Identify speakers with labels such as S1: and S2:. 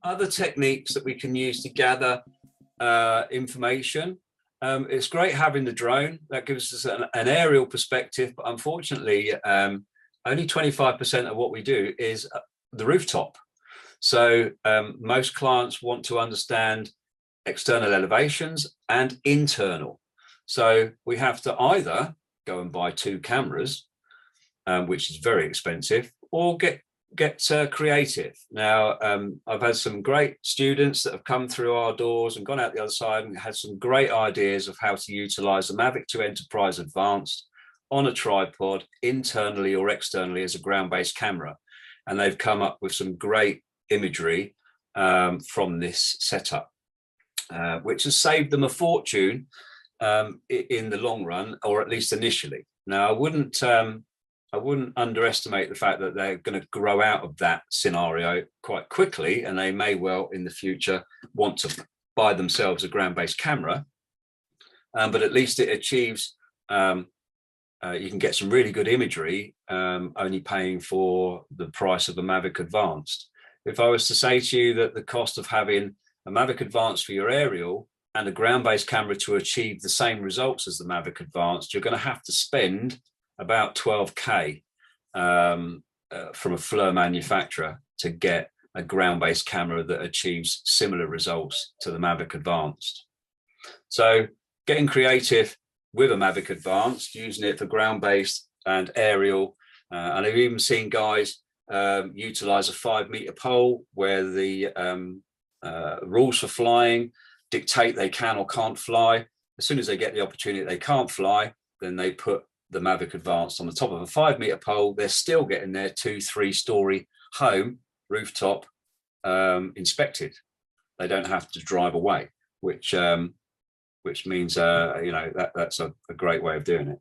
S1: other techniques that we can use to gather information. It's great having the drone. That gives us an aerial perspective, but unfortunately, only 25% of what we do is the rooftop. So most clients want to understand external elevations and internal. So we have to either go and buy 2 cameras, which is very expensive, or get creative. Now, I've had some great students that have come through our doors and gone out the other side and had some great ideas of how to utilize the 𝗏𝗡IC 2 Enterprise Advanced on a tripod, internally or externally, as a ground-based camera. And they've come up with some great imagery from this setup, which has saved them a fortune in the long run, or at least initially. Now, I wouldn't underestimate the fact that they're going to grow out of that scenario quite quickly, and they may well in the future want to buy themselves a ground-based camera, but at least it achieves, you can get some really good imagery only paying for the price of a 𝗏𝗡IC Advanced. If I was to say to you that the cost of having a 𝗏𝗡IC Advanced for your aerial and a ground-based camera to achieve the same results as the 𝗏𝗏IC Advanced, you're going to have to spend about 12K from a FLIR manufacturer to get a ground-based camera that achieves similar results to the 𝗏𝗏IC Advanced. So getting creative with a 𝗏𝗏IC Advanced, using it for ground-based and aerial, and I've even seen guys utilize a 5-meter pole where the rules for flying dictate they can or can't fly. As soon as they get the opportunity they can't fly, then they put the 𝗏𝗏IC Advanced on the top of a 5-meter pole. They're still getting their 2-3 story home rooftop inspected. They don't have to drive away, which means you know, that's a great way of doing it.